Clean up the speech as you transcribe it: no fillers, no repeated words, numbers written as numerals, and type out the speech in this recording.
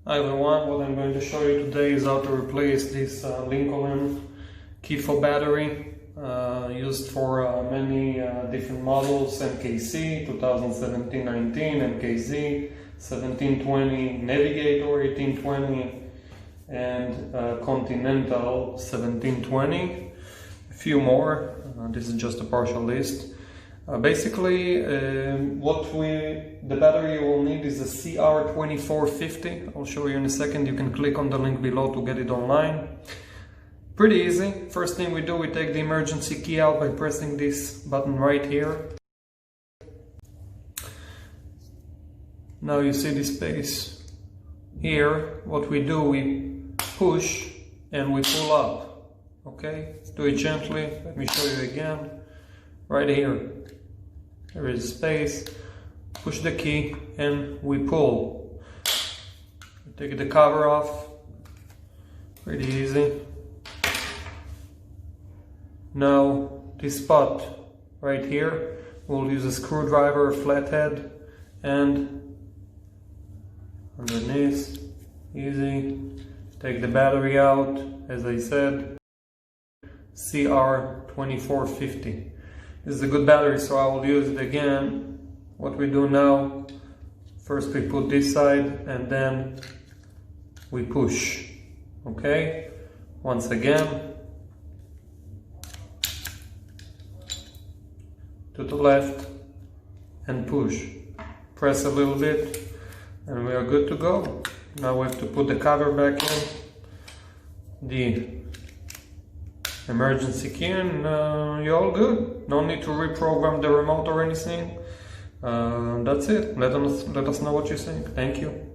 Hi everyone, what I'm going to show you today is how to replace this Lincoln MKC battery used for many different models: MKC 2017-19, MKZ 1720, Navigator 1820, and Continental 1720. A few more. This is just a partial list. Basically, the battery you will need is a CR2450. I'll show you in a second. You can click on the link below to get it online. Pretty easy. First thing we do, we take the emergency key out by pressing this button right here. Now you see this space here. What we do, we push and we pull up. Okay, do it gently. Let me show you again. Right here, there is a space. Push the key and we pull. Take the cover off. Pretty easy. Now this spot right here, we'll use a screwdriver, a flathead, and underneath, easy. Take the battery out, as I said, CR2450. This is a good battery, so I will use it again. What we do now, first we put this side and then we push. Okay? Once again, to the left and push. Press a little bit and we are good to go. Now we have to put the cover back in, the emergency key, and you're all good. No need to reprogram the remote or anything. That's it. Let us know what you think. Thank you.